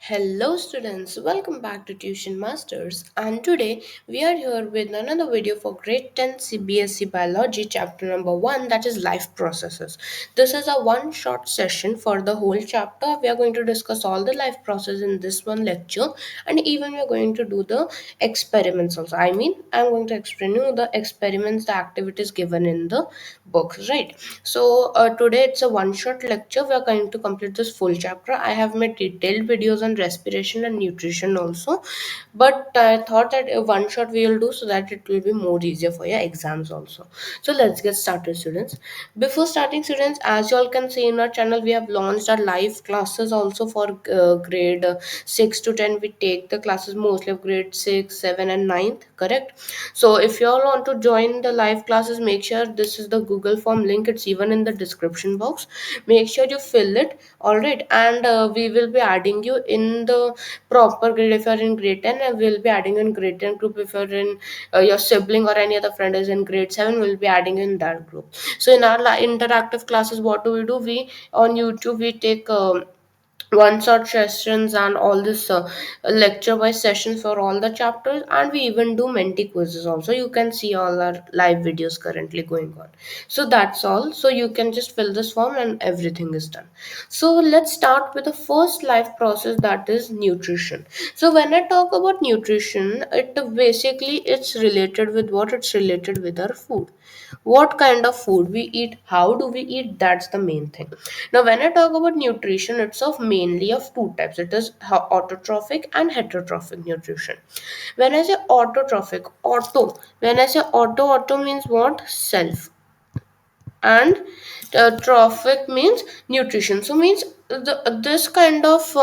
Hello students, welcome back to Tuition Masters, and today we are here with another video for grade 10 CBSE Biology chapter number 1, that is life processes. This is a one short session for the whole chapter. We are going to discuss all the life process in this one lecture, and even we are going to do the experiments also. I'm going to explain you the experiments, the activities given in the books, right? So today it's a one shot lecture. We are going to complete this full chapter. I have made detailed videos on respiration and nutrition also, but I thought that a one shot we will do so that it will be more easier for your exams also. So let's get started, students. Before starting, students, as you all can see in our channel, we have launched our live classes also for grade 6 to 10. We take the classes mostly of grade 6, 7 and 9th, correct? So if you all want to join the live classes, make sure this is the Google form link. It's even in the description box. Make sure you fill it. All right, and we will be adding you in the proper grade. If you are in grade 10, we'll be adding you in grade 10 group. If you're in your sibling or any other friend is in grade 7, we'll be adding you in that group. So in our interactive classes, what do? We on YouTube we take one shot sessions and all this lecture wise sessions for all the chapters, and we even do menti quizzes also. You can see all our live videos currently going on. So that's all. So you can just fill this form and everything is done. So let's start with the first life process, that is nutrition. So when I talk about nutrition, it's related with what? It's related with our food. What kind of food we eat, how do we eat, that's the main thing. Now when I talk about nutrition, it's of mainly of two types. It is autotrophic and heterotrophic nutrition. When I say autotrophic, when I say auto means what? Self. And trophic means nutrition. So means this kind of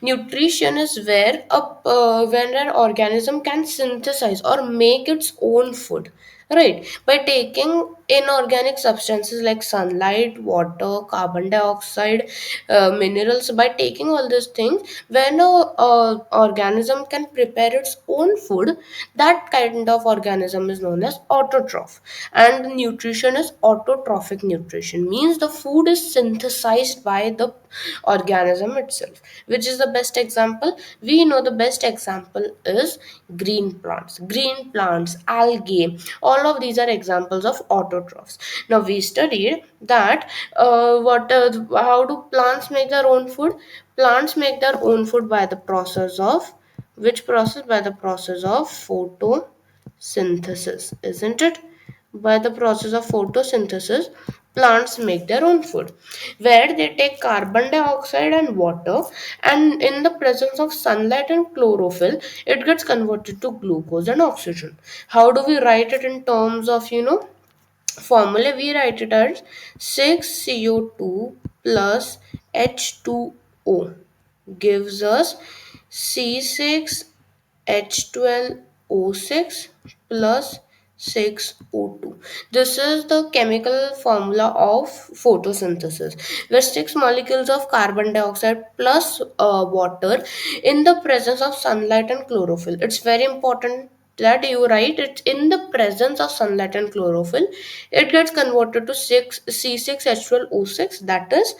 nutrition is where when an organism can synthesize or make its own food, right, by taking inorganic substances like sunlight, water, carbon dioxide, minerals. By taking all these things, when a organism can prepare its own food, that kind of organism is known as autotroph. And nutrition is autotrophic nutrition, means the food is synthesized by the organism itself. Which is the best example? We know the best example is green plants, algae. All of these are examples of autotrophs. Now we studied that what how do plants make their own food? Plants make their own food by the process of which process? By the process of photosynthesis, isn't it? By the process of photosynthesis, plants make their own food, where they take carbon dioxide and water, and in the presence of sunlight and chlorophyll, it gets converted to glucose and oxygen. How do we write it in terms of formula? We write it as 6CO2 plus H2O gives us C6H12O6 plus 6O2. This is the chemical formula of photosynthesis, where six molecules of carbon dioxide plus water in the presence of sunlight and chlorophyll. It's very important that you write it in the presence of sunlight and chlorophyll. It gets converted to 6 C6H12O6, that is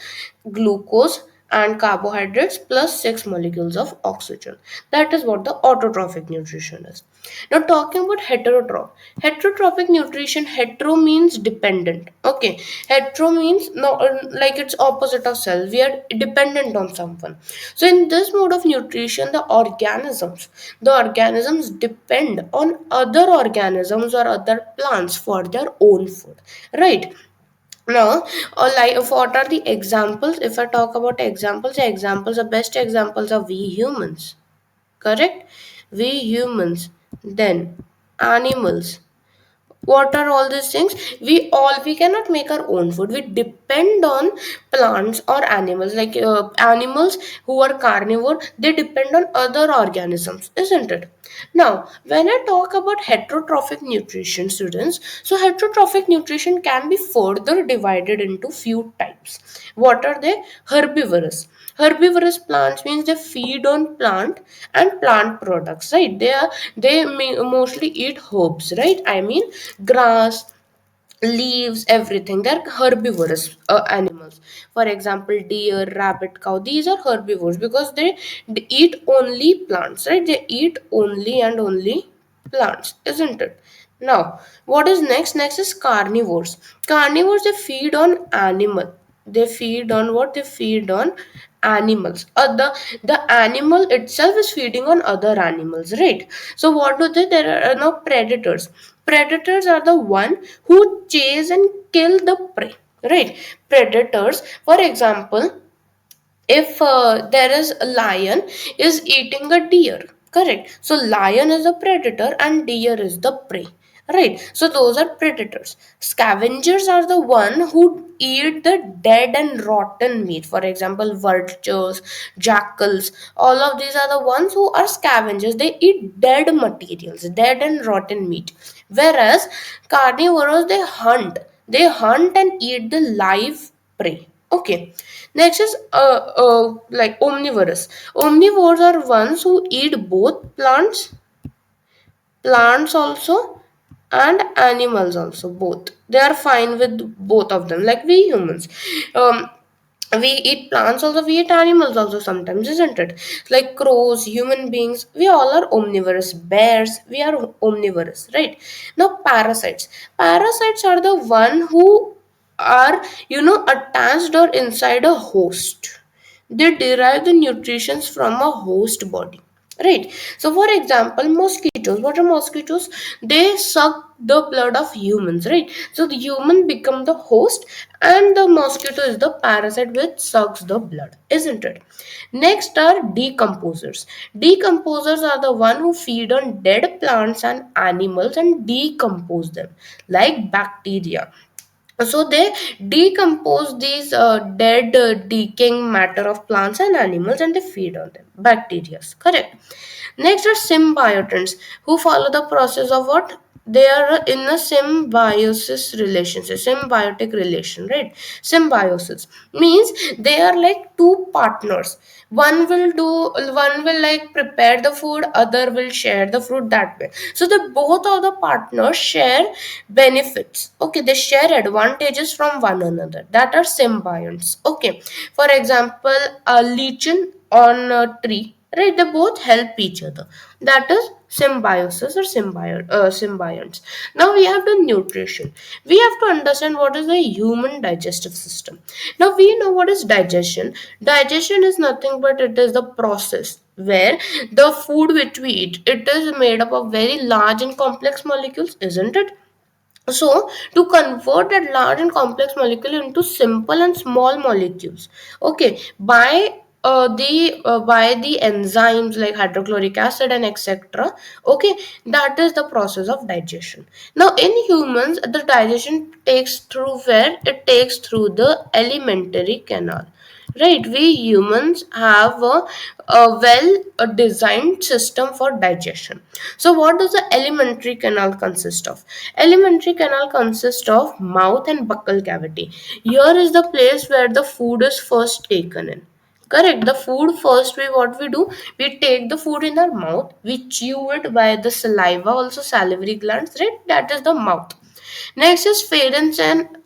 glucose and carbohydrates plus 6 molecules of oxygen. That is what the autotrophic nutrition is. Now talking about heterotroph. Heterotrophic nutrition, hetero means dependent. Okay. Hetero means no, like it's opposite of self. We are dependent on someone. So in this mode of nutrition, the organisms depend on other organisms or other plants for their own food. Right. Now, like what are the examples? If I talk about examples, the best examples are we humans. Correct? We humans. Then animals. What are all these things? We cannot make our own food. We depend on plants or animals. Like animals who are carnivore, they depend on other organisms, isn't it? Now when I talk about heterotrophic nutrition, students, so heterotrophic nutrition can be further divided into few types. What are they? Herbivorous plants means they feed on plant and plant products, right? They mostly eat herbs, right? I mean grass, leaves, everything. They're herbivorous animals. animals. For example, deer, rabbit, cow, these are herbivores because they eat only plants, right? They eat only and only plants, isn't it? Now, what is next? Next is carnivores. Carnivores, they feed on animal. They feed on what? They feed on animals. The animal itself is feeding on other animals, right? So what do they? There are no predators. Predators are the one who chase and kill the prey, right? Predators, for example, if there is a lion is eating a deer, correct? So lion is a predator and deer is the prey, right? So those are predators. Scavengers are the one who eat the dead and rotten meat. For example, vultures, jackals, all of these are the ones who are scavengers. They eat dead materials, dead and rotten meat. Whereas carnivores, they hunt and eat the live prey. Okay. Next is like omnivorous. Omnivores are ones who eat both plants also, and animals also, both. They are fine with both of them, like we humans. Um, we eat plants also, we eat animals also sometimes, isn't it? Like crows, human beings, we all are omnivorous. Bears, we are omnivorous, right? Now parasites are the one who are, attached or inside a host. They derive the nutrition from a host body, right? So for example, mosquitoes, what are mosquitoes? They suck the blood of humans, right? So the human become the host and the mosquito is the parasite which sucks the blood, isn't it? Next are decomposers. Decomposers are the one who feed on dead plants and animals and decompose them, like bacteria. So they decompose these dead decaying matter of plants and animals and they feed on them, bacteria, correct? Next are symbiotes, who follow the process of what? They are in a symbiosis relationship, symbiotic relation, right? Symbiosis means they are like two partners. One will like prepare the food, other will share the food, that way. So the both of the partners share benefits. Okay, they share advantages from one another. That are symbionts. Okay, for example, a lichen on a tree, right? They both help each other. That is symbiosis or symbionts. Now we have the nutrition. We have to understand what is the human digestive system. Now we know what is digestion. Digestion is nothing but it is the process where the food which we eat, it is made up of very large and complex molecules, isn't it? So to convert that large and complex molecule into simple and small molecules, okay, by the enzymes like hydrochloric acid and etc. Okay, that is the process of digestion. Now in humans, the digestion takes through where? It takes through the alimentary canal, right? We humans have a well designed system for digestion. So what does the alimentary canal consist of? Alimentary canal consists of mouth and buccal cavity. Here is the place where the food is first taken in, correct? The food first, what we do, we take the food in our mouth, we chew it by the saliva, also salivary glands, right? That is the mouth. Next is pharynx and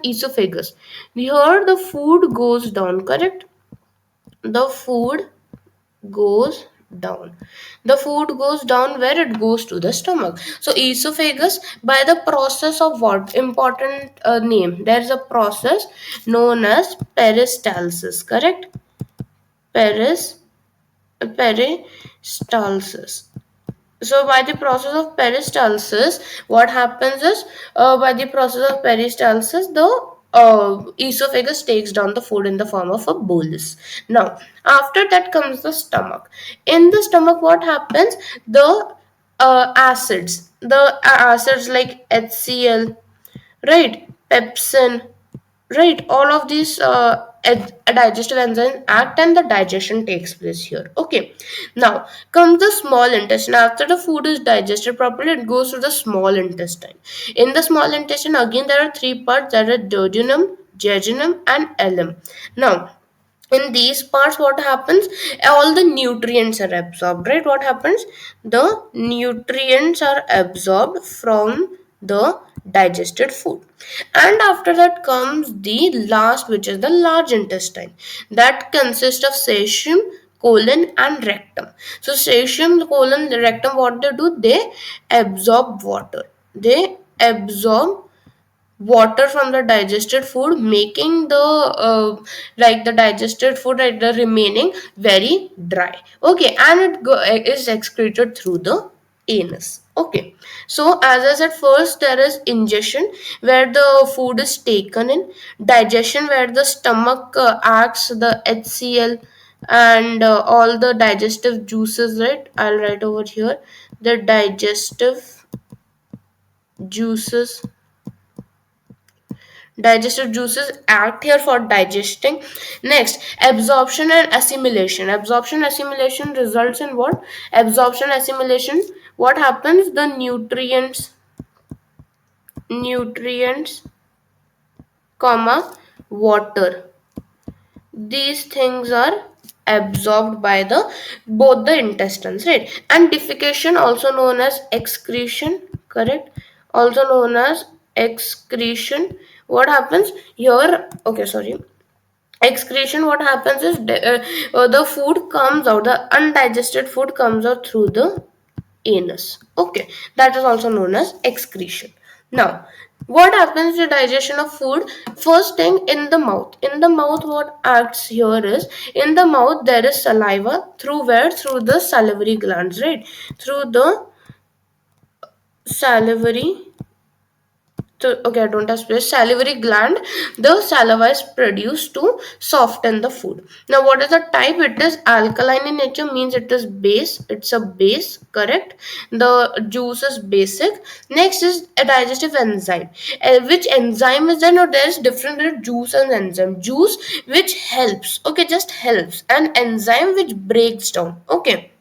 esophagus. Here the food goes down, correct? The food goes down. The food goes down where? It goes to the stomach. So esophagus, by the process of what? Important name. There is a process known as peristalsis, correct? Peris Peristalsis. So by the process of peristalsis, what happens is, by the process of peristalsis, the esophagus takes down the food in the form of a bolus. Now after that comes the stomach. In the stomach, what happens? The acids like HCl, right, pepsin, right, all of these a digestive enzyme act and the digestion takes place here. Okay, now comes the small intestine. After the food is digested properly, it goes to the small intestine. In the small intestine, again there are three parts. There are duodenum, jejunum and ileum. Now in these parts, what happens? All the nutrients are absorbed, right? What happens? The nutrients are absorbed from the digested food. And after that comes the last, which is the large intestine, that consists of cecum, colon and rectum. So cecum, colon, rectum, what they do, they absorb water. They absorb water from the digested food, making the like the digested food, like the remaining, very dry. Okay, and it is excreted through the anus. Okay, so as I said, first there is ingestion, where the food is taken in. Digestion, where the stomach acts the HCl and all the digestive juices, right? I'll write over here the digestive juices. Digestive juices act here for digesting. Next, absorption and assimilation. Absorption assimilation results in what? Absorption assimilation, what happens? The nutrients comma water, these things are absorbed by the both the intestines, right? And defecation, also known as excretion, correct, also known as excretion. What happens here? Okay, sorry, excretion, what happens is the food comes out, the undigested food comes out through the anus. Okay, that is also known as excretion. Now, what happens to digestion of food? First thing, in the mouth. In the mouth, what acts here is, in the mouth there is saliva, through where? Through the salivary glands, right? Through the salivary, okay, I don't have space. Salivary gland, the saliva is produced to soften the food. Now, what is the type? It is alkaline in nature, means it is base. It's a base, correct? The juice is basic. Next is a digestive enzyme. Which enzyme is there? Now, there is different juice and enzyme. Juice, which helps, okay, just helps, and enzyme, which breaks down. Okay,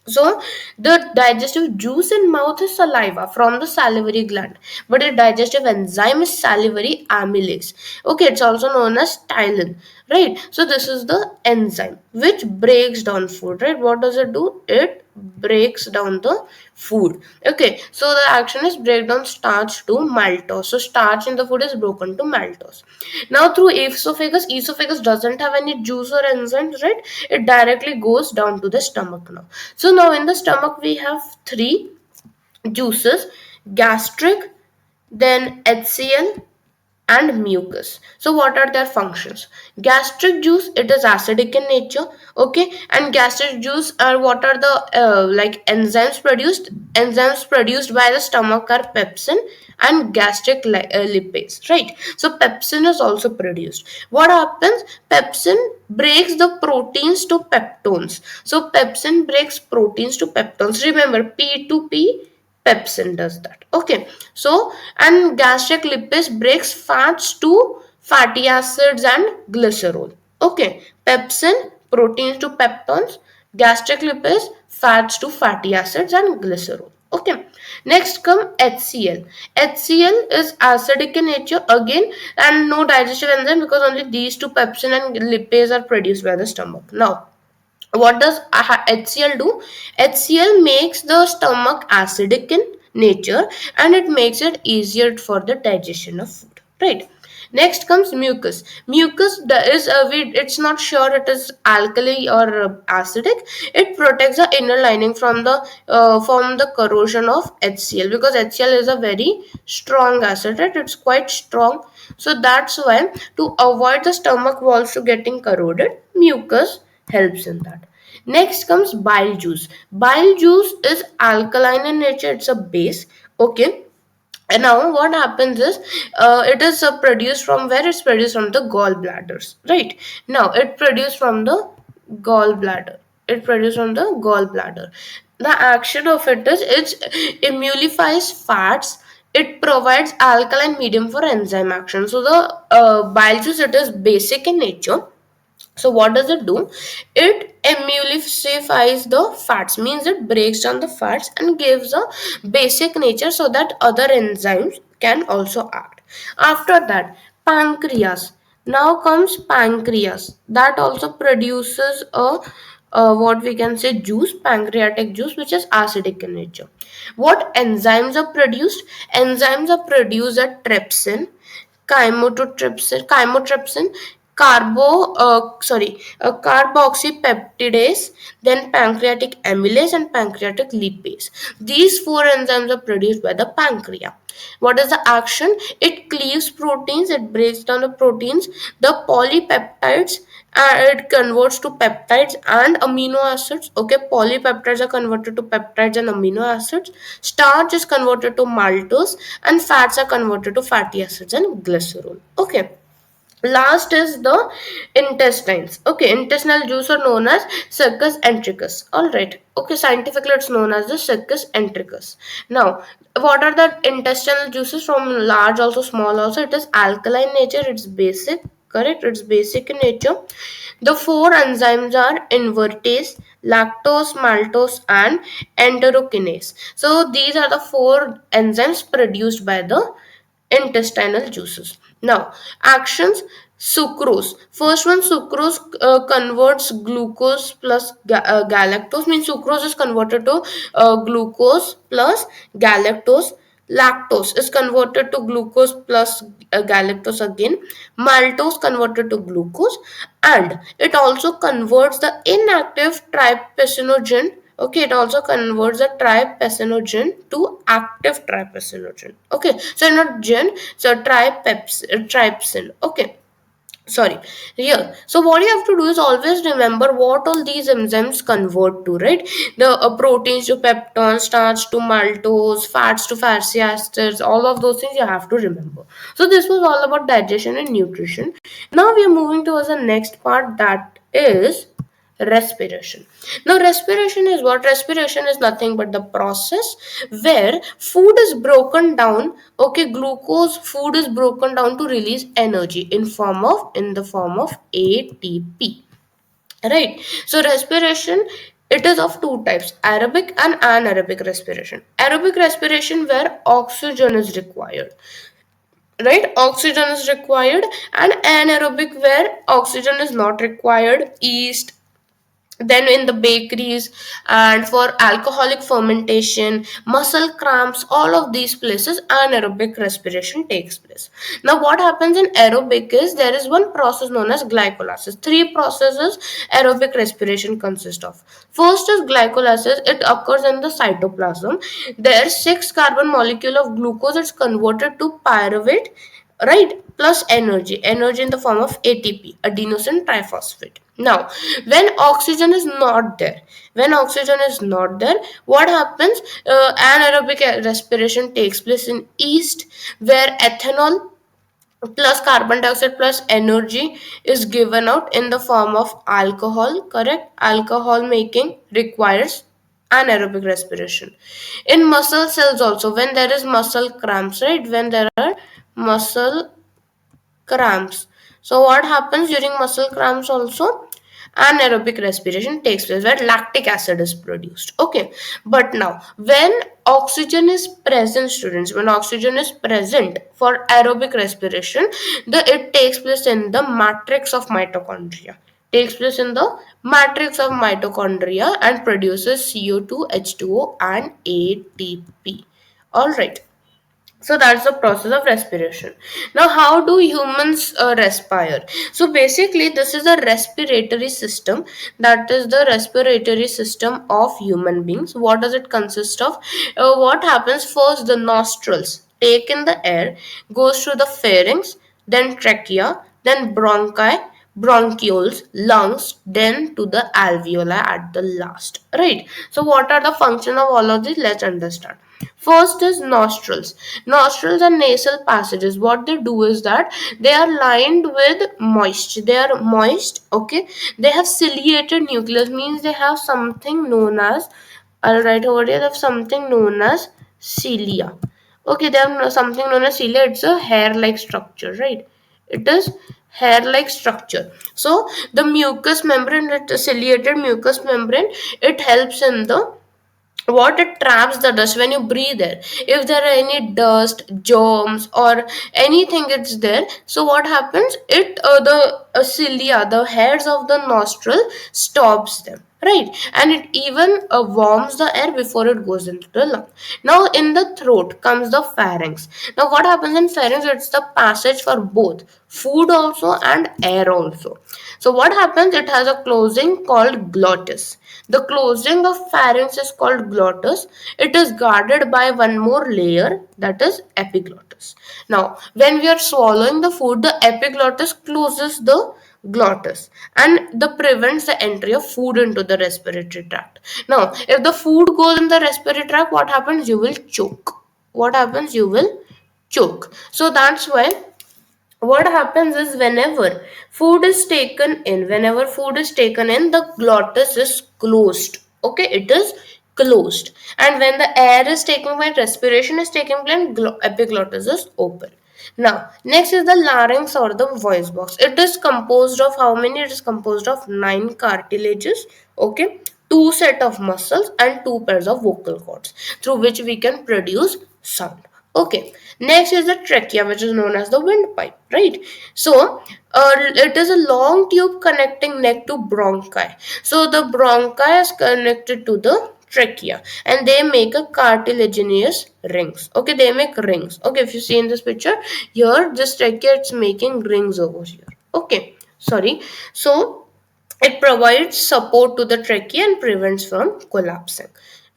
so the digestive juice in mouth is saliva from the salivary gland, but the digestive enzyme is salivary amylase. Okay, it's also known as ptyalin, right? So this is the enzyme which breaks down food, right? What does it do? It breaks down the food. Okay, so the action is break down starch to maltose. So starch in the food is broken to maltose. Now through esophagus doesn't have any juice or enzymes, right? It directly goes down to the stomach now. So now in the stomach we have three juices: gastric, then HCl, and mucus. So what are their functions? Gastric juice, it is acidic in nature. Okay, and gastric juice are, what are the like enzymes produced? Enzymes produced by the stomach are pepsin and gastric lipase, right? So pepsin is also produced. What happens? Pepsin breaks the proteins to peptones. So pepsin breaks proteins to peptones. Remember, P to P, pepsin does that. Okay, so, and gastric lipase breaks fats to fatty acids and glycerol. Okay, pepsin, proteins to peptones; gastric lipase, fats to fatty acids and glycerol. Okay, next come HCl. HCl is acidic in nature again, and no digestive enzyme, because only these two, pepsin and lipase, are produced by the stomach. Now, what does HCl do? HCl makes the stomach acidic in nature, and it makes it easier for the digestion of food, right? Next comes mucus. Mucus is it's not sure it is alkali or acidic. It protects the inner lining from the corrosion of HCl, because HCl is a very strong acid, right? It's quite strong. So that's why, to avoid the stomach walls to getting corroded, mucus helps in that. Next comes bile juice. Bile juice is alkaline in nature, it's a base. Okay, and now what happens is, it is produced from where? It's produced from the gallbladders, right? Now it produced from the gallbladder. It produced from the gallbladder. The action of it is, it emulsifies fats. It provides alkaline medium for enzyme action. So the bile juice, it is basic in nature. So what does it do? It emulsifies the fats, means it breaks down the fats and gives a basic nature so that other enzymes can also act. After that, pancreas. Now comes pancreas, that also produces a what we can say juice, pancreatic juice, which is acidic in nature. What enzymes are produced? Enzymes are produced at trypsin, chymotrypsin, carboxypeptidase, then pancreatic amylase and pancreatic lipase. These four enzymes are produced by the pancreas. What is the action? It cleaves proteins, it breaks down the proteins, the polypeptides, it converts to peptides and amino acids. Okay, polypeptides are converted to peptides and amino acids. Starch is converted to maltose, and fats are converted to fatty acids and glycerol. Okay. Last is the intestines. Okay, intestinal juice are known as succus entericus. All right. Okay, scientifically it's known as the succus entericus. Now, what are the intestinal juices? From large also, small also. It is alkaline nature. It's basic. Correct. It's basic in nature. The four enzymes are invertase, lactose, maltose, and enterokinase. So these are the four enzymes produced by the intestinal juices. Now, actions: sucrose. First one, sucrose converts glucose plus galactose. Means sucrose is converted to glucose plus galactose. Lactose is converted to glucose plus galactose again. Maltose converted to glucose, and it also converts the inactive trypsinogen. Okay, it also converts the trypsinogen to active trypsinogen. Okay, so not gen, so trypsin. Okay, sorry, here. So what you have to do is always remember what all these enzymes convert to, right? The proteins to peptones, starch to maltose, fats to fatty acids, all of those things you have to remember. So this was all about digestion and nutrition. Now we are moving towards the next part, that is respiration. Now respiration is what? Respiration is nothing but the process where food is broken down. Okay, glucose food is broken down to release energy in the form of ATP, right? So respiration, it is of two types: aerobic and anaerobic respiration. Aerobic respiration where oxygen is required, right? Oxygen is required. And anaerobic where oxygen is not required. Yeast, then in the bakeries, and for alcoholic fermentation, muscle cramps, all of these places anaerobic respiration takes place. Now what happens in aerobic is there is one process known as glycolysis. Three processes aerobic respiration consists of. First is glycolysis. It occurs in the cytoplasm. There 6 carbon molecule of glucose is converted to pyruvate, right, plus energy in the form of ATP, adenosine triphosphate. Now when oxygen is not there, what happens? Anaerobic respiration takes place in yeast, where ethanol plus carbon dioxide plus energy is given out in the form of alcohol. Correct? Alcohol making requires anaerobic respiration. In muscle cells also, when there is muscle cramps, right, when there are muscle cramps, so what happens during muscle cramps also? Anaerobic respiration takes place where lactic acid is produced. Okay, but now when oxygen is present, students, when oxygen is present for aerobic respiration, it takes place in the matrix of mitochondria. Takes place in the matrix of mitochondria and produces CO2, H2O, and ATP. All right. So that's the process of respiration. Now how do humans respire? So basically this is a respiratory system, that is the respiratory system of human beings. What does it consist of? What happens? First, the nostrils take in the air, goes through the pharynx, then trachea, then bronchi, bronchioles, lungs, then to the alveoli at the last, right? So what are the function of all of these? Let's understand. First is nostrils. Nostrils are nasal passages. What they do is that they are lined with moist. They are moist. Okay. They have ciliated nucleus, means they have something known as, I'll write over here, they have something known as cilia. Okay, they have something known as cilia. It's a hair-like structure, right? It is hair-like structure. So the mucous membrane, the ciliated mucous membrane, it helps in the, what, it traps the dust when you breathe air. If there are any dust, germs, or anything it's there, so what happens? It the cilia, the hairs of the nostril, stops them. right? And it even warms the air before it goes into the lung. Now in the throat comes the pharynx. Now what happens in pharynx? It's the passage for both food also and air also. So what happens? It has a closing called glottis. The closing of pharynx is called glottis. It is guarded by one more layer, that is epiglottis. Now when we are swallowing the food, the epiglottis closes the glottis and the prevents the entry of food into the respiratory tract. Now if the food goes in the respiratory tract, what happens? You will choke. What happens? You will choke. So that's why what happens is whenever food is taken in, the glottis is closed. Okay, it is closed. And when the air is taken, when respiration is taking place, epiglottis is open. Now next is the larynx or the voice box. It is composed of how many? It is composed of 9 cartilages, okay, 2 set of muscles and 2 pairs of vocal cords through which we can produce sound. Okay, next is the trachea, which is known as the windpipe, right? So, it is a long tube connecting neck to bronchi. So, the bronchi is connected to the trachea and they make a cartilaginous rings. Okay, they make rings. Okay, if you see in this picture, here this trachea it's making rings over here. Okay, sorry. So, it provides support to the trachea and prevents from collapsing.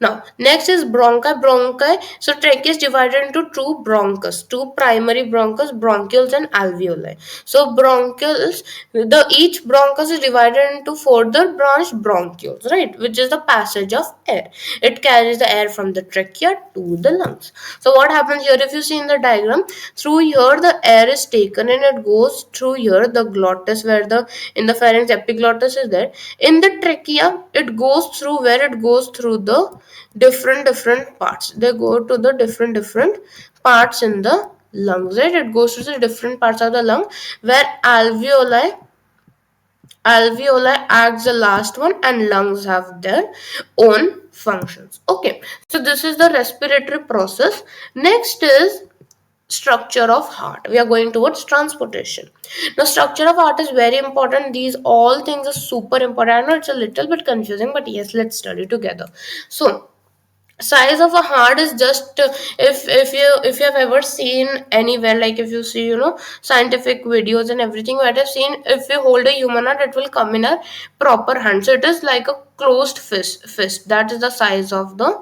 Now, next is bronchi. Bronchi. So, trachea is divided into two bronchus, two primary bronchus, bronchioles and alveoli. So, bronchioles, each bronchus is divided into further branch bronchioles, right? Which is the passage of air. It carries the air from the trachea to the lungs. So, what happens here? If you see in the diagram, through here the air is taken and it goes through here the glottis, where the in the pharynx epiglottis is there. In the trachea, it goes through where it goes through the different parts. They go to the different parts in the lungs, right? It goes to the different parts of the lung where alveoli acts the last one and lungs have their own functions. Okay, so this is the respiratory process. Next is structure of heart. We are going towards transportation. Now structure of heart is very important. These all things are super important. I know it's a little bit confusing, but yes, let's study together. So size of a heart is just if you have ever seen anywhere, like if you see scientific videos and everything, what I've seen, if you hold a human heart, it will come in a proper hand. So it is like a closed fist. That is the size of the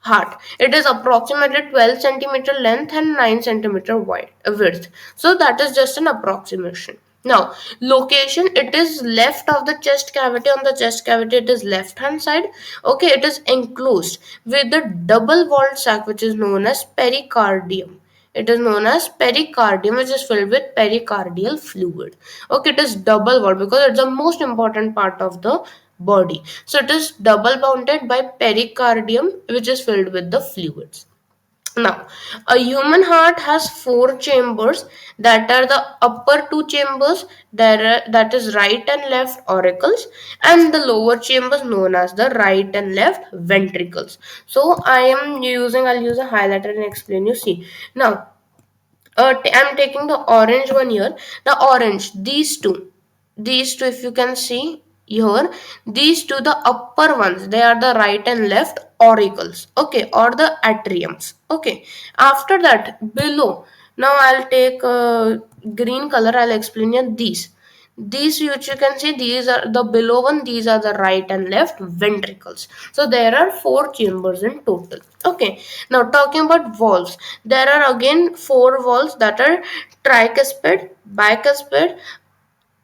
heart. It is approximately 12 centimeter length and 9 centimeter wide width. So that is just an approximation. Now location, it is left of the chest cavity. On the chest cavity, it is left hand side. Okay, it is enclosed with the double walled sac, which is known as pericardium. It is known as pericardium, which is filled with pericardial fluid. Okay, it is double walled because it's the most important part of the body. So it is double bounded by pericardium, which is filled with the fluids. Now, a human heart has 4 chambers, that are the upper 2 chambers, that is right and left auricles, and the lower chambers known as the right and left ventricles. So I'll use a highlighter and explain you. See, now I'm taking the orange one here. The orange, these two, if you can see here, these two, the upper ones, they are the right and left auricles, okay, or the atriums. Okay, after that, below, now I'll take green color. I'll explain you these which you can see, these are the below one, these are the right and left ventricles. So there are 4 chambers in total. Okay, now talking about valves, there are again 4 valves, that are tricuspid, bicuspid,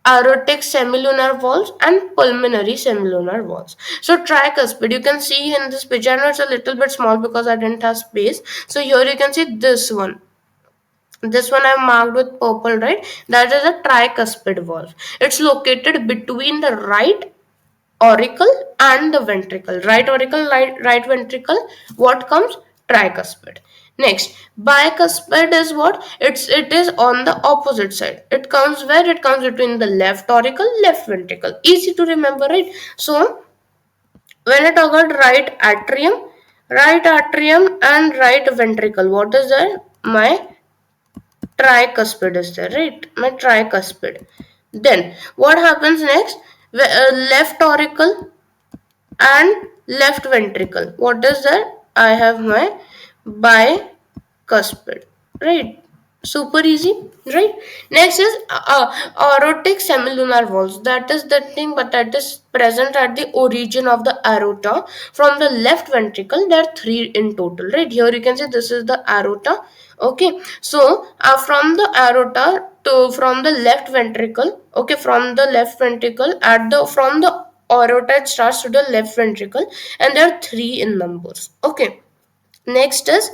aortic semilunar valves and pulmonary semilunar valves. So tricuspid, you can see in this picture. I know it's a little bit small because I didn't have space. So here you can see this one. This one I marked with purple, right? That is a tricuspid valve. It's located between the right auricle and the ventricle. Right auricle, right ventricle. What comes? Tricuspid. Next, bicuspid is what? It is on the opposite side. It comes where? It comes between the left auricle, left ventricle. Easy to remember, right? So when I talk about right atrium and right ventricle, what is there? My tricuspid is there, right? My tricuspid. Then what happens next? Left auricle, and left ventricle. What is that? I have my bicuspid, right? Super easy, right? Next is aortic semilunar valves. That is the thing, but that is present at the origin of the aorta. From the left ventricle, there are three in total, right? Here you can see this is the aorta. Okay, so from the aorta to from the left ventricle, okay, from the left ventricle at the from the aorta it starts to the left ventricle, and there are three in numbers. Okay. Next is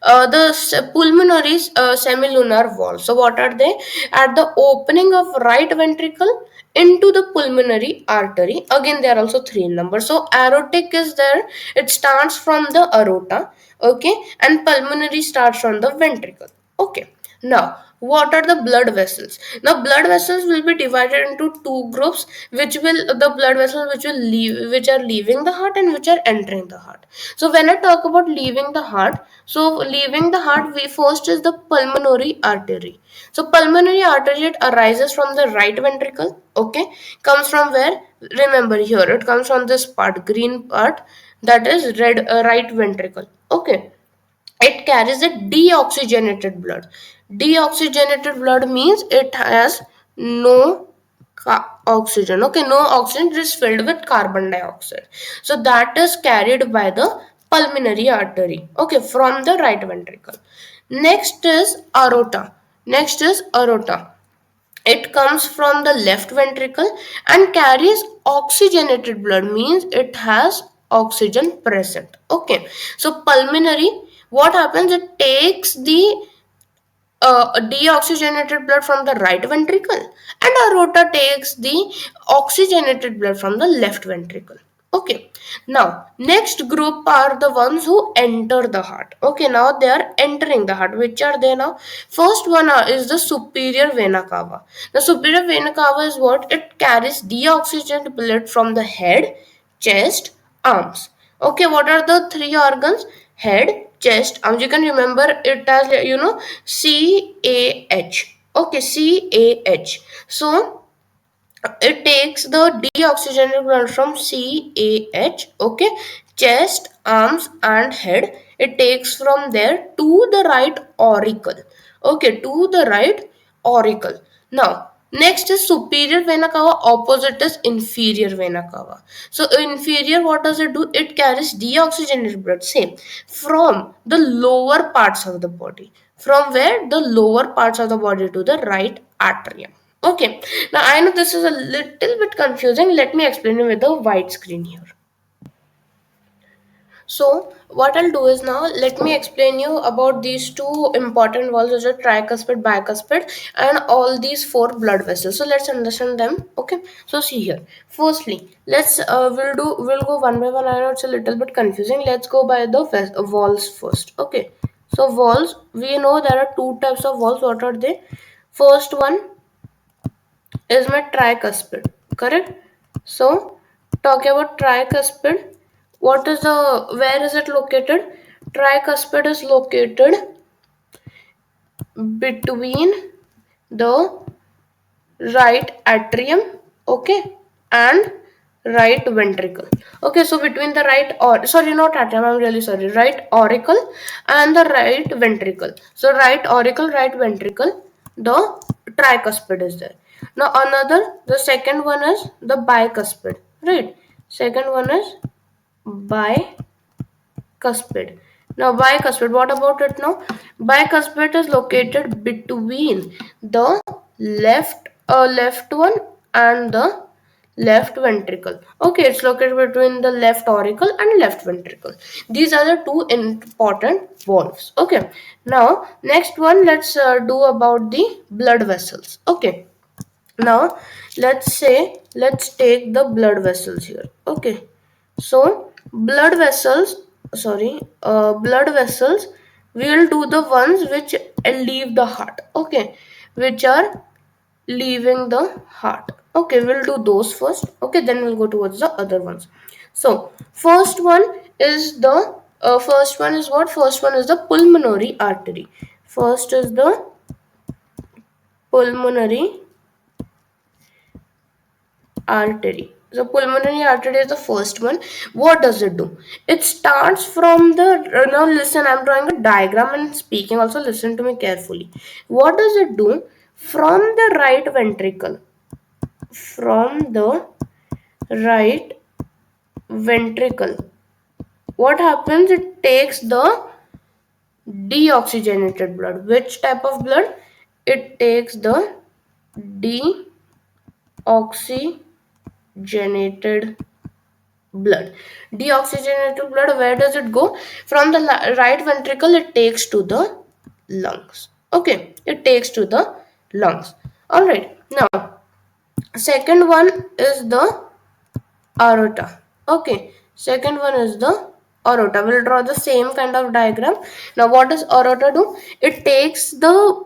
the pulmonary semilunar wall. So what are they? At the opening of right ventricle into the pulmonary artery. Again, there are also three numbers. So aortic is there. It starts from the aorta. Okay, and pulmonary starts from the ventricle. Okay. Now, what are the blood vessels? Now, blood vessels will be divided into two groups, which will the blood vessels which will leave, which are leaving the heart and which are entering the heart. So, when I talk about leaving the heart, so leaving the heart, we first is the pulmonary artery. So, pulmonary artery it arises from the right ventricle. Okay, comes from where? Remember here, it comes from this part, green part, that is red right ventricle. Okay, it carries a deoxygenated blood. Deoxygenated blood means it has no oxygen. Okay, no oxygen, it is filled with carbon dioxide. So that is carried by the pulmonary artery. Okay, from the right ventricle. Next is aorta. Next is aorta. It comes from the left ventricle and carries oxygenated blood, means it has oxygen present. Okay, so pulmonary, what happens, it takes the deoxygenated blood from the right ventricle, and aorta takes the oxygenated blood from the left ventricle. Okay, now next group are the ones who enter the heart. Okay, now they are entering the heart. Which are they now? First one is the superior vena cava. The superior vena cava is what? It carries deoxygenated blood from the head, chest, arms. Okay, what are the three organs? Head, chest, arms. You can remember it as, CAH. Okay, CAH. So it takes the deoxygenated blood from CAH. Okay, chest, arms, and head. It takes from there to the right auricle. Okay, to the right auricle. Now, next is superior vena cava, opposite is inferior vena cava. So, inferior, what does it do? It carries deoxygenated blood, same, from the lower parts of the body. From where? The lower parts of the body to the right atrium. Okay, now I know this is a little bit confusing. Let me explain it with a white screen here. So what I'll do is now let me explain you about these two important valves, which are tricuspid, bicuspid, and all these four blood vessels. So let's understand them. Okay. So see here. Firstly, we'll go one by one. I know it's a little bit confusing. Let's go by the valves first. Okay. So valves, we know there are two types of valves. What are they? First one is my tricuspid, correct? So talking about tricuspid, what is the where is it located? Tricuspid is located between the right atrium, okay, and right ventricle. Okay, so between the right, or sorry, not atrium, I'm really sorry, right auricle and the right ventricle. So right auricle, right ventricle, the tricuspid is there. Now another, the second one is the bicuspid, right? Second one is bicuspid. Now bicuspid, what about it now? Bicuspid is located between the left one and the left ventricle. Okay, it's located between the left auricle and left ventricle. These are the two important valves. Okay, now next one, let's do about the blood vessels. Okay, now let's take the blood vessels here. Okay, so blood vessels, we will do the ones which leave the heart. Okay, which are leaving the heart. Okay, we'll do those first. Okay, then we'll go towards the other ones. So first one is the first one is what? First one is the pulmonary artery. First is the pulmonary artery. The pulmonary artery is the first one. What does it do? It starts from the, now listen, I'm drawing a diagram and speaking also, listen to me carefully. What does it do? From the right ventricle, from the right ventricle, what happens? It takes the deoxygenated blood. Which type of blood? It takes the deoxygenated blood. Deoxygenated blood, where does it go? From the right ventricle, it takes to the lungs. Okay, it takes to the lungs. All right. Now, second one is the aorta. Okay, second one is the aorta. We'll draw the same kind of diagram. Now, what does aorta do? It takes the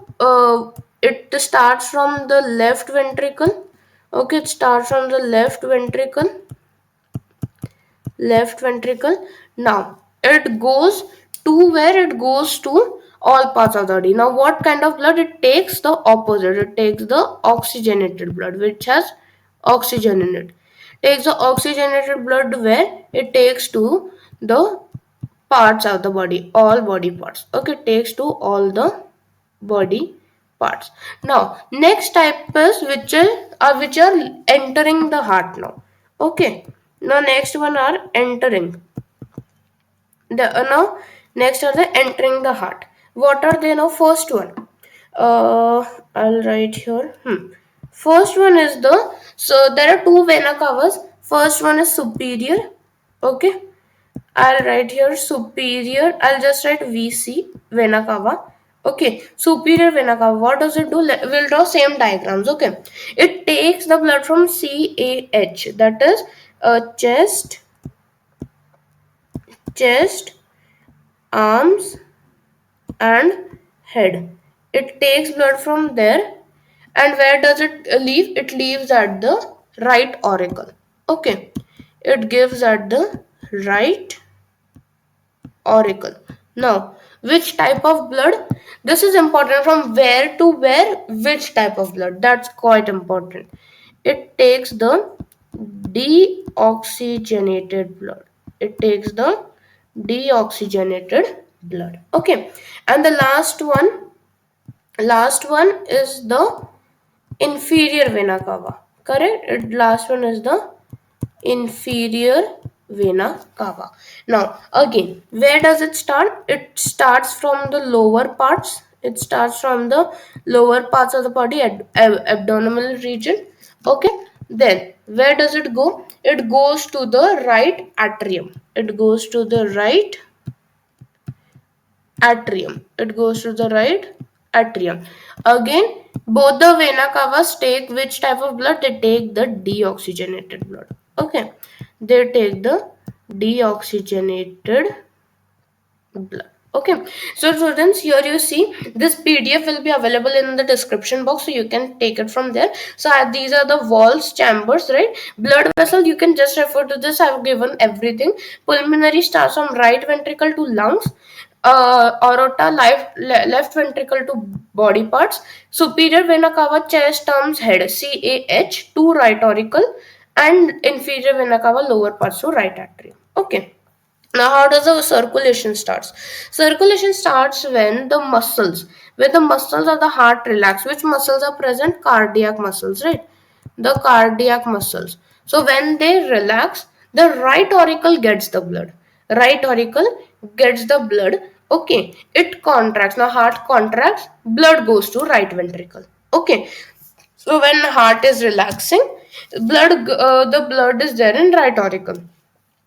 it starts from the left ventricle. Okay, it starts from the left ventricle. Left ventricle. Now it goes to where? It goes to all parts of the body. Now what kind of blood? It takes the opposite. It takes the oxygenated blood, which has oxygen in it. Takes the oxygenated blood where? It takes to the parts of the body, all body parts. Okay, takes to all the body parts. Now next type is which are entering the heart now. Okay, now next one are entering the now next are the entering the heart. What are they now? First one, I'll write here. First one is the, so there are two vena cavas. First one is superior. Okay, I'll write here superior. I'll just write VC, vena cava. Okay, superior vena cava. What does it do? We'll draw same diagrams. Okay, it takes the blood from CAH, that is chest, arms, and head. It takes blood from there, and where does it leave? It leaves at the right auricle. Okay, it gives at the right auricle. Now, which type of blood? This is important. From where to where, which type of blood? That's quite important. It takes the deoxygenated blood. It takes the deoxygenated blood. Okay, and the last one is the inferior vena cava. Correct. Last one is the inferior vena cava. Now again, where does it start? It starts from the lower parts. It starts from the lower parts of the body, abdominal region. Okay, then where does it go? It goes to the right atrium. It goes to the right atrium. It goes to the right atrium. Again, both the vena cavas take which type of blood? They take the deoxygenated blood. Okay, they take the deoxygenated blood. Okay, so students, here you see this PDF will be available in the description box, so you can take it from there. So these are the walls, chambers, right? Blood vessel, you can just refer to this. I've given everything. Pulmonary starts from right ventricle to lungs. Aorta, left ventricle to body parts. Superior vena cava, chest, arms, head, CAH to right auricle, and inferior vena cava, lower parts to right atrium. Okay. Now, how does the circulation starts? Circulation starts when the muscles of the heart relax. Which muscles are present? Cardiac muscles, right? The cardiac muscles. So when they relax, the right auricle gets the blood. Right auricle gets the blood. Okay, it contracts. Now heart contracts, blood goes to right ventricle. Okay, so when heart is relaxing, the blood is there in right auricle.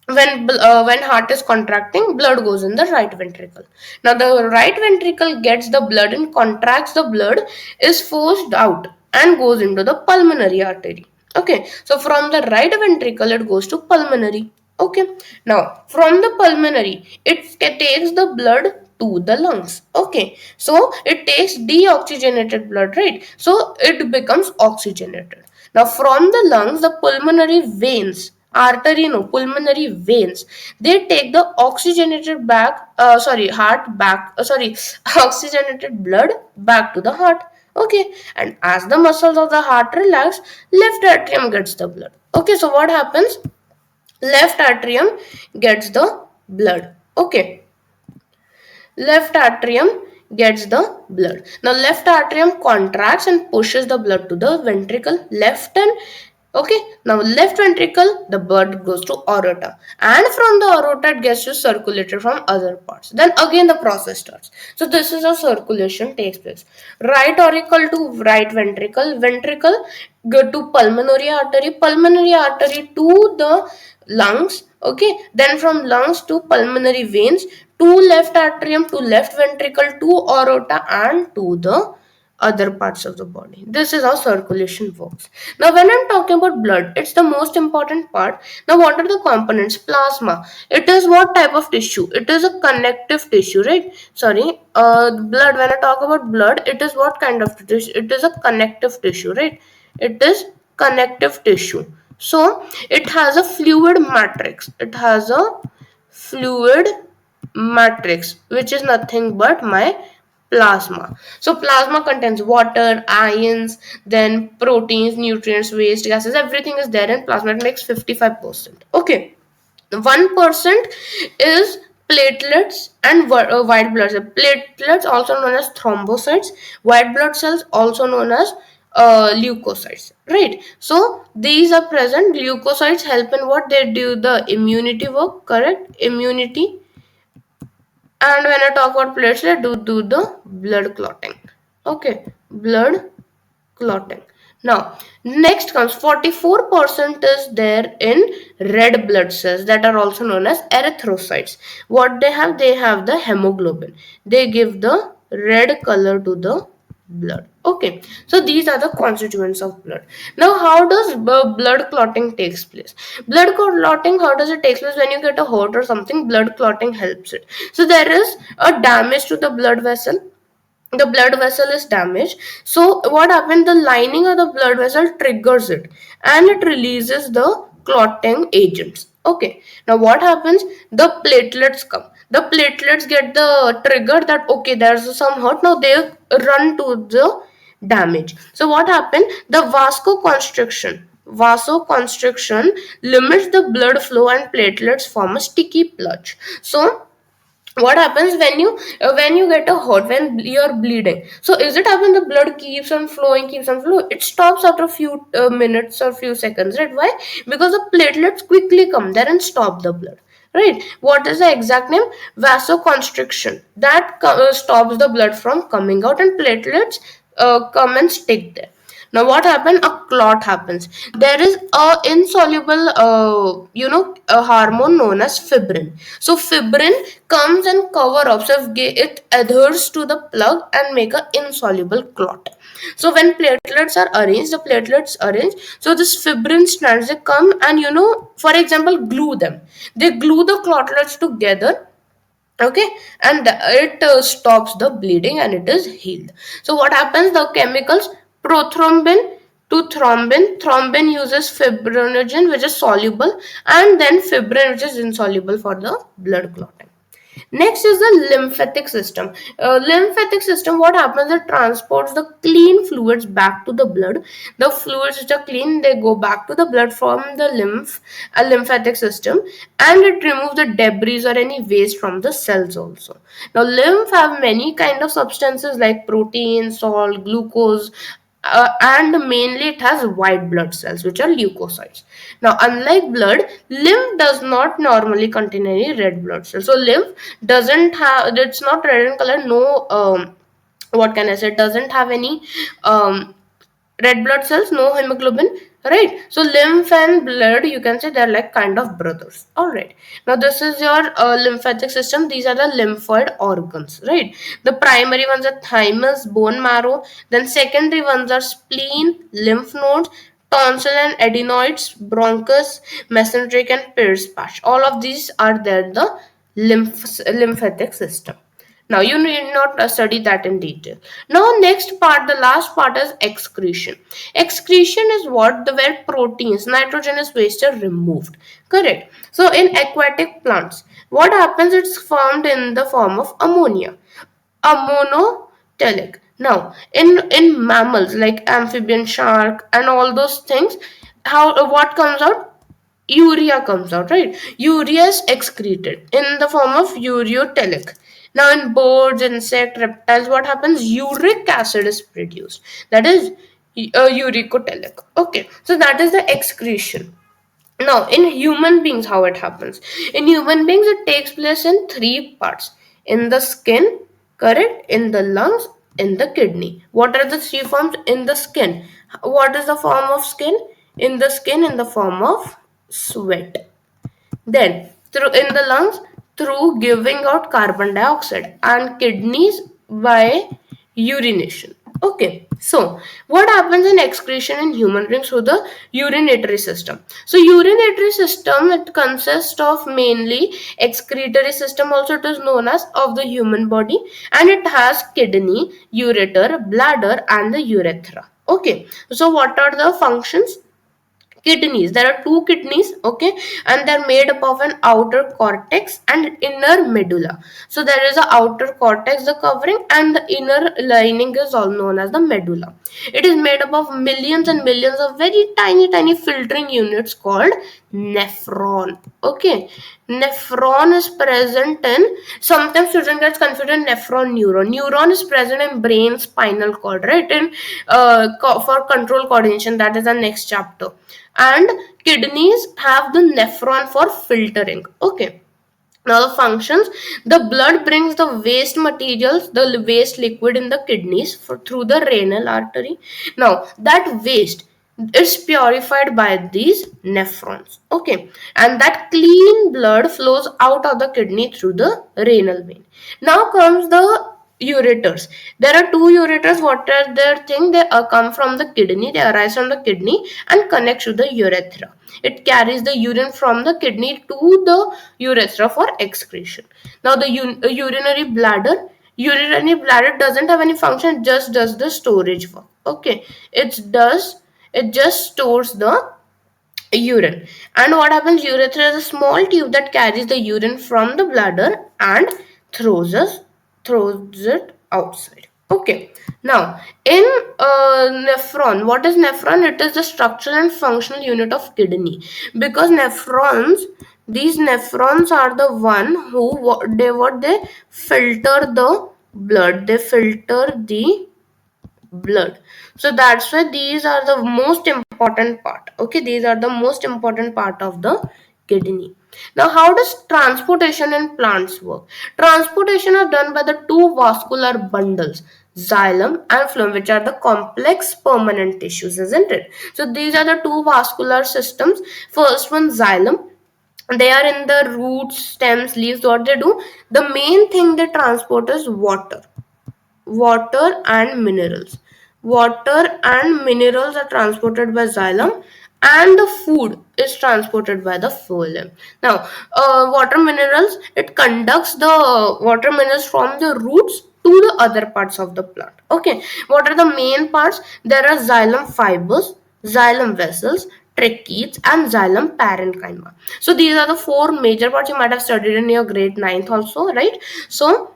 When heart is contracting, blood goes in the right ventricle. Now the right ventricle gets the blood and contracts. The blood is forced out and goes into the pulmonary artery. Okay, so from the right ventricle it goes to pulmonary. Okay, now from the pulmonary it takes the blood to the lungs. Okay, so it takes deoxygenated blood, right? So it becomes oxygenated. Now from the lungs, the pulmonary veins, artery no, pulmonary veins, they take the oxygenated heart back, oxygenated blood back to the heart. Okay, and as the muscles of the heart relax, left atrium gets the blood. Okay, so what happens? Left atrium gets the blood. Okay, left atrium gets the blood. Now left atrium contracts and pushes the blood to the ventricle. Left and okay, now left ventricle, the blood goes to aorta, and from the aorta it gets to circulated from other parts. Then again the process starts. So this is how circulation takes place. Right auricle to right ventricle, ventricle go to pulmonary artery to the lungs. Okay, then from lungs to pulmonary veins, to left atrium, to left ventricle, to aorta, and to the other parts of the body. This is how circulation works. Now when I'm talking about blood, it's the most important part. Now what are the components? Plasma, it is what type of tissue? It is a connective tissue, right? Sorry, blood, when I talk about blood, it is what kind of tissue? It is a connective tissue, right? It is connective tissue. So it has a fluid matrix. It has a fluid matrix, which is nothing but my plasma. So plasma contains water, ions, then proteins, nutrients, waste, gases, everything is there in plasma. It makes 55%. Okay, 1% is platelets and white blood cells. Platelets also known as thrombocytes, white blood cells also known as leukocytes, right? So these are present. Leukocytes help in what? They do the immunity work, correct? Immunity. And when I talk about platelets, do the blood clotting. Okay, blood clotting. Now, next comes 44% is there in red blood cells that are also known as erythrocytes. What they have? They have the hemoglobin. They give the red color to the blood. Okay, so these are the constituents of blood. Now how does blood clotting takes place? Blood clotting, how does it take place? When you get a hurt or something, blood clotting helps it. So there is a damage to the blood vessel. The blood vessel is damaged. So what happened? The lining of the blood vessel triggers it and it releases the clotting agents. Okay, now what happens? The platelets come. The platelets get the trigger that okay, there's some hurt. Now they run to the damage. So what happened? The vasoconstriction limits the blood flow and platelets form a sticky plug. So what happens when you get a hurt, when you're bleeding? So is it happen the blood keeps on flowing? It stops after a few minutes or few seconds, right? Why? Because the platelets quickly come there and stop the blood, right? What is the exact name? Vasoconstriction. That stops the blood from coming out and platelets come and stick there. Now what happens? A clot happens. There is a insoluble a hormone known as fibrin. So fibrin comes and cover up, so it adheres to the plug and make a insoluble clot. So when platelets are arranged, so this fibrin strands, they come and for example, glue them. They glue the clotlets together. Okay, and it stops the bleeding and it is healed. So what happens? The chemicals prothrombin to thrombin uses fibrinogen, which is soluble, and then fibrin, which is insoluble for the blood clotting. Next is the lymphatic system. Lymphatic system, what happens? It transports the clean fluids back to the blood. The fluids which are clean, they go back to the blood from the lymphatic system, and it removes the debris or any waste from the cells also. Now lymph have many kind of substances like protein, salt, glucose, and mainly it has white blood cells, which are leukocytes. Now unlike blood, lymph does not normally contain any red blood cells. So lymph doesn't have, it's not red in color. No, what can I say, it doesn't have any red blood cells, no hemoglobin, right? So lymph and blood, you can say they're like kind of brothers. All right, now this is your lymphatic system. These are the lymphoid organs, right? The primary ones are thymus, bone marrow. Then secondary ones are spleen, lymph nodes, tonsil and adenoids, bronchus, mesenteric and Peyer's patch. All of these are there in the lymphatic system. Now you need not study that in detail. Now next part, the last part is excretion. Excretion is what? The where proteins, nitrogenous waste are removed. Correct. So in aquatic plants, what happens? It's formed in the form of ammonia. Ammonotelic. Now, in mammals like amphibian, shark, and all those things, how what comes out? Urea comes out, right? Urea is excreted in the form of ureotelic. Now, in birds, insect, reptiles, what happens? Uric acid is produced. That is uricotelic. Okay, so that is the excretion. Now, in human beings, how it happens? In human beings, it takes place in three parts: in the skin, correct? In the lungs, in the kidney. What are the three forms? In the skin. What is the form of skin? In the skin, in the form of sweat. Then, through in the lungs, through giving out carbon dioxide, and kidneys by urination. Okay, so what happens in excretion in human beings through the urinatory system? So, urinatory system, it consists of mainly excretory system, also it is known as, of the human body, and it has kidney, ureter, bladder, and the urethra. Okay, so what are the functions? Kidneys, there are two kidneys, okay, and they're made up of an outer cortex and inner medulla. So there is a outer cortex, the covering, and the inner lining is all known as the medulla. It is made up of millions and millions of very tiny filtering units called nephron. Okay, nephron is present in, sometimes children gets confused in nephron neuron. Neuron is present in brain, spinal cord, right? In for control coordination, that is the next chapter. And kidneys have the nephron for filtering. Okay, now the functions: the blood brings the waste materials, the waste liquid in the kidneys through the renal artery. Now that waste is purified by these nephrons. Okay, and that clean blood flows out of the kidney through the renal vein. Now comes the ureters. There are two ureters. What are their thing? They come from the kidney. They arise from the kidney and connect to the urethra. It carries the urine from the kidney to the urethra for excretion. Now the urinary bladder. Urinary bladder doesn't have any function, just does the storage work. Okay, it just stores the urine. And what happens? Urethra is a small tube that carries the urine from the bladder and throws us throws it outside. Okay, now in nephron, what is nephron? It is the structural and functional unit of kidney, because these nephrons are the one who they filter the blood, they filter the blood. So that's why these are the most important part. Okay, these are the most important part of the kidney. Now, how does transportation in plants work? Transportation are done by the two vascular bundles, xylem and phloem, which are the complex permanent tissues, isn't it? So these are the two vascular systems. First one, xylem. They are in the roots, stems, leaves. What they do? The main thing they transport is water and minerals. Water and minerals are transported by xylem, and the food is transported by the phloem. Now, water minerals, it conducts the water minerals from the roots to the other parts of the plant. Okay, what are the main parts? There are xylem fibers, xylem vessels, tracheates, and xylem parenchyma. So these are the four major parts. You might have studied in your grade 9th also, right? So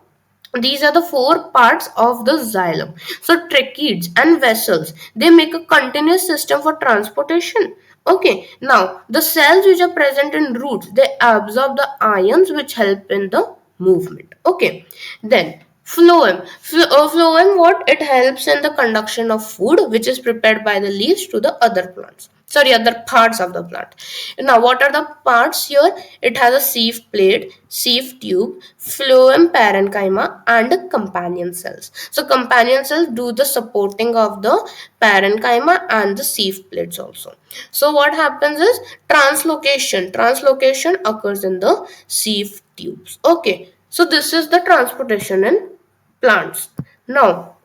these are the four parts of the xylem. So tracheates and vessels, they make a continuous system for transportation. Okay, now the cells which are present in roots, they absorb the ions which help in the movement. Okay, then phloem, what it helps in the conduction of food which is prepared by the leaves to the other plants, sorry, other parts of the plant. Now what are the parts here? It has a sieve plate, sieve tube, phloem parenchyma, and companion cells. So companion cells do the supporting of the parenchyma and the sieve plates also. So what happens is translocation occurs in the sieve tubes. Okay, so this is the transportation in plants. Now,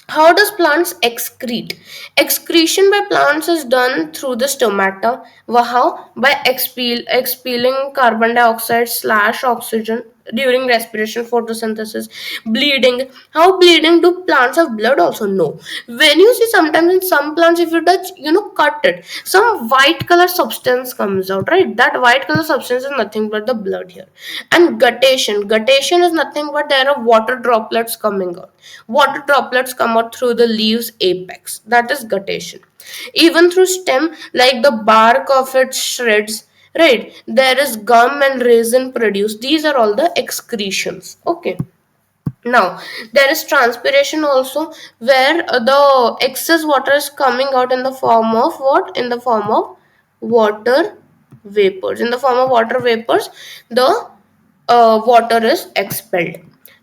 how does plants excrete? Excretion by plants is done through the stomata. How? By expelling carbon dioxide slash oxygen. during respiration, photosynthesis. Bleeding. How bleeding? Do plants have blood also? No. When you see sometimes in some plants, if you touch, cut it, some white color substance comes out, right? That white color substance is nothing but the blood here. And guttation is nothing but there are water droplets coming out. Water droplets come out through the leaves apex. That is guttation. Even through stem, like the bark of it shreds, right? There is gum and resin produced. These are all the excretions. Okay. Now, there is transpiration also, where the excess water is coming out in the form of what? In the form of water vapors. In the form of water vapors, the water is expelled.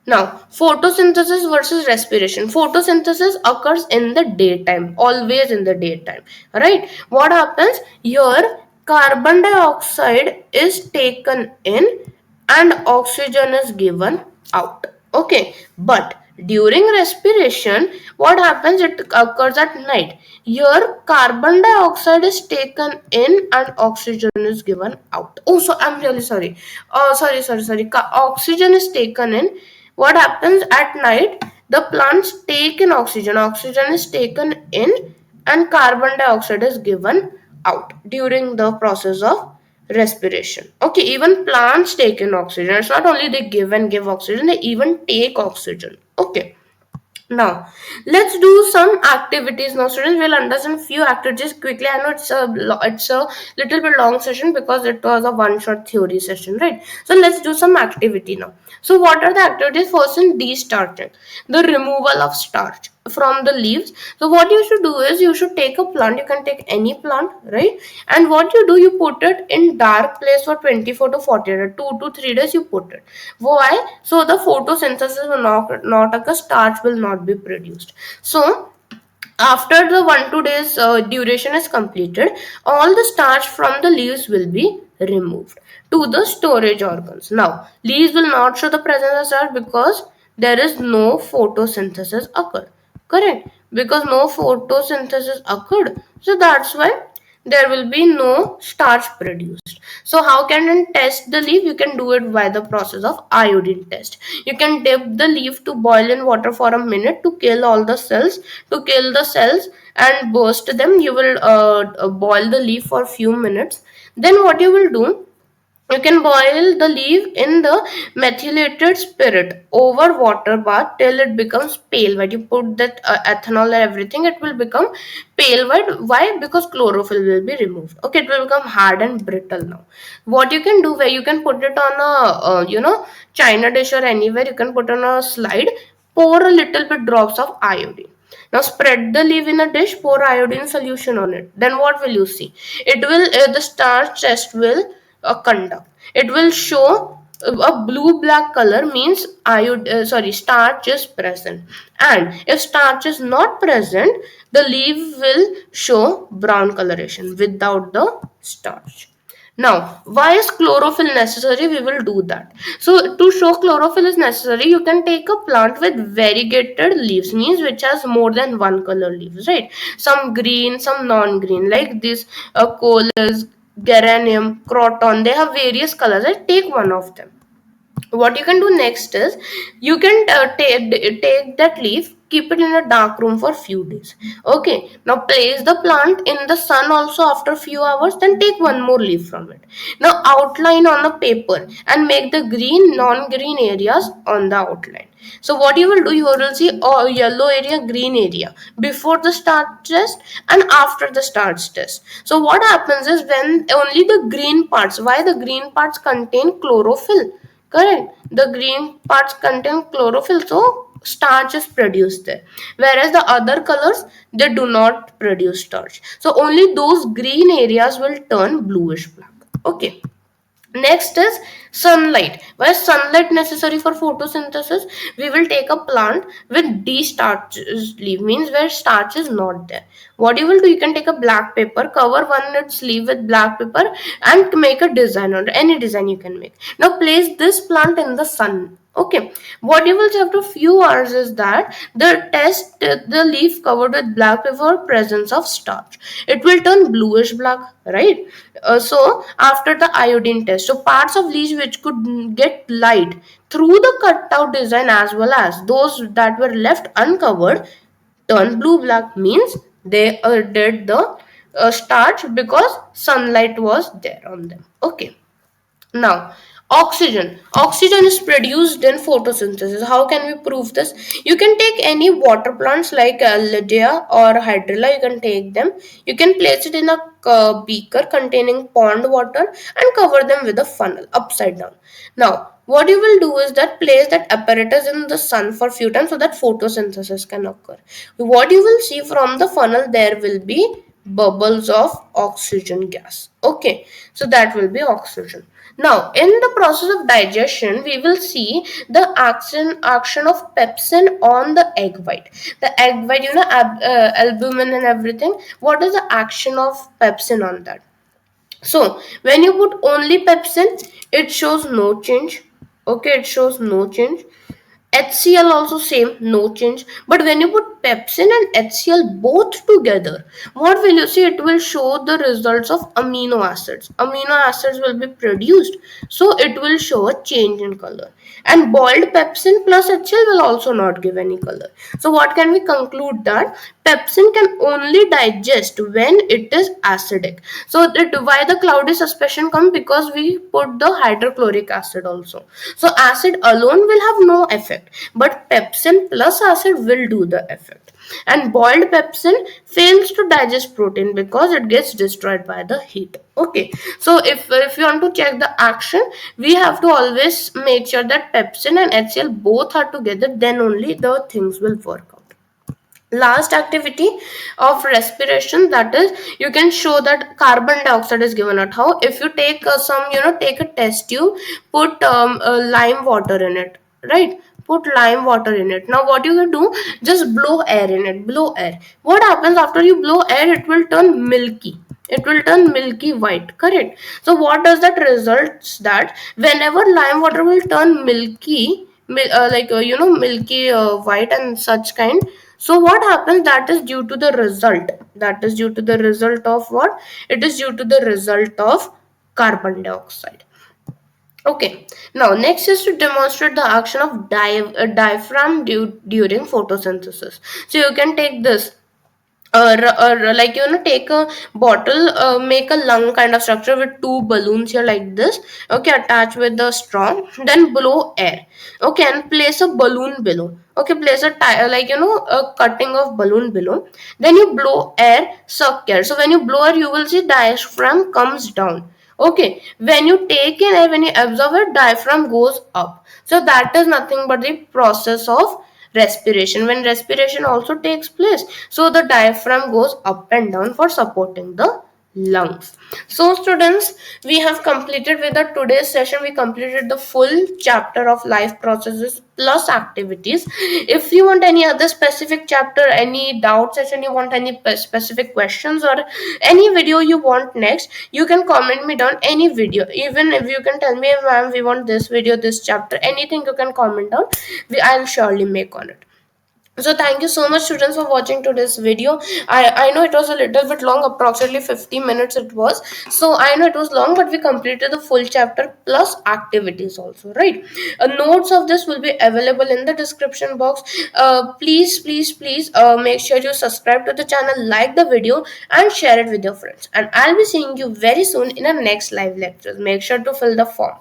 Now, photosynthesis versus respiration. Photosynthesis occurs in the daytime, always in the daytime, right? What happens here? Carbon dioxide is taken in and oxygen is given out. Okay, but during respiration, what happens? It occurs at night. Here, carbon dioxide is taken in and oxygen is given out. Oh, so I'm really sorry. Oh, sorry. Oxygen is taken in. What happens at night? The plants take in oxygen. Oxygen is taken in and carbon dioxide is given out during the process of respiration. Okay, even plants take in oxygen. It's not only they give oxygen, they even take oxygen. Okay. Now, let's do some activities. Now, students will understand few activities quickly. I know it's a little bit long session because it was a one-shot theory session, right? So let's do some activity now. So what are the activities? First, in destarching, the removal of starch from the leaves. So what you should do is you should take a plant. You can take any plant, right? And what you do, you put it in dark place for 24 to 48, 2 to 3 days. You put it. Why? So the photosynthesis will not occur. Starch will not be produced. So after the 1 2 days duration is completed, all the starch from the leaves will be removed to the storage organs. Now, leaves will not show the presence of starch because there is no photosynthesis occur. Correct? Because no photosynthesis occurred. So that's why there will be no starch produced. So how can one test the leaf? You can do it by the process of iodine test. You can dip the leaf to boil in water for a minute to kill all the cells. To kill the cells and burst them, you will boil the leaf for a few minutes. Then what you will do? You can boil the leaf in the methylated spirit over water bath till it becomes pale white. You put that ethanol and everything, it will become pale white. Why? Because chlorophyll will be removed. Okay, it will become hard and brittle now. What you can do, where you can put it on a china dish or anywhere, you can put on a slide, pour a little bit drops of iodine. Now spread the leaf in a dish, pour iodine solution on it. Then what will you see? It will the starch test will conduct. It will show a blue black color means starch is present, and if starch is not present, the leaf will show brown coloration without the starch. Now, why is chlorophyll necessary? We will do that. So, to show chlorophyll is necessary, you can take a plant with variegated leaves, means which has more than one color leaves, right? Some green, some non-green, like this coleus, geranium, croton. They have various colors. Right? Take one of them. What you can do next is you can take that leaf, keep it in a dark room for few days. Okay, now place the plant in the sun also after few hours, then take one more leaf from it. Now outline on a paper and make the green non-green areas on the outline. So what you will do, you will see yellow area, green area before the starch test and after the starch test. So what happens is when only the green parts, why the green parts contain chlorophyll. Correct. The green parts contain chlorophyll, so starch is produced there. Whereas the other colors, they do not produce starch. So only those green areas will turn bluish black. Okay. Next is sunlight. Why is sunlight necessary for photosynthesis? We will take a plant with de-starched leaf, means where starch is not there. What you will do, you can take a black paper, cover one its leaf with black paper and make a design, or any design you can make. Now place this plant in the sun. Okay, what you will see after few hours is that the leaf covered with black before presence of starch. It will turn bluish black, right? So after the iodine test, so parts of leaves which could get light through the cut out design as well as those that were left uncovered turn blue black, means they did the starch because sunlight was there on them. Okay, now, oxygen is produced in photosynthesis. How can we prove this? You can take any water plants like Lydia or Hydrilla. You can take them, you can place it in a beaker containing pond water and cover them with a funnel upside down. Now what you will do is that place that apparatus in the sun for few times so that photosynthesis can occur. What you will see from the funnel, there will be bubbles of oxygen gas. Okay, so that will be oxygen. Now, in the process of digestion, we will see the action of pepsin on the egg white. The egg white, albumin and everything. What is the action of pepsin on that? So, when you put only pepsin, it shows no change. Okay, it shows no change. HCl also same, no change. But when you put pepsin and HCl both together, what will you see? It will show the results of amino acids. Amino acids will be produced, so it will show a change in color. And boiled pepsin plus HCl will also not give any color. So what can we conclude? That pepsin can only digest when it is acidic. So why the cloudy suspension come? Because we put the hydrochloric acid also. So acid alone will have no effect, but pepsin plus acid will do the effect. And boiled pepsin fails to digest protein because it gets destroyed by the heat. Okay, so if you want to check the action, we have to always make sure that pepsin and HCl both are together, then only the things will work out. Last activity of respiration, that is, you can show that carbon dioxide is given out. How? If you take take a test tube, put lime water in it, right? Put lime water in it. Now what you will do, just blow air in it. Blow air. What happens after you blow air? It will turn milky. It will turn milky white. Correct. So what does that results? That whenever lime water will turn milky, milky white and such kind, so what happens? That is due to the result. That is due to the result of what? It is due to the result of carbon dioxide. Okay, now next is to demonstrate the action of diaphragm during photosynthesis. So you can take this take a bottle, make a lung kind of structure with two balloons here like this. Okay, attach with the straw, then blow air. Okay, and place a balloon below. Okay, place a a cutting of balloon below, then you blow air, suck air. So when you blow air, you will see diaphragm comes down. Okay, when you take in air, when you absorb it, diaphragm goes up. So that is nothing but the process of respiration. When respiration also takes place, so the diaphragm goes up and down for supporting the lungs. So students, we have completed with the today's session. We completed the full chapter of life processes plus activities. If you want any other specific chapter, any doubt session, you want any specific questions or any video you want next, you can comment me down any video. Even if you can tell me, ma'am, we want this video, this chapter, anything you can comment down, I'll surely make on it. So thank you so much students for watching today's video. I know it was a little bit long, approximately 50 minutes it was. So I know it was long, but we completed the full chapter plus activities also, right? Notes of this will be available in the description box. Please make sure you subscribe to the channel, like the video and share it with your friends. And I'll be seeing you very soon in our next live lectures. Make sure to fill the form.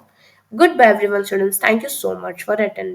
Goodbye everyone students. Thank you so much for attending.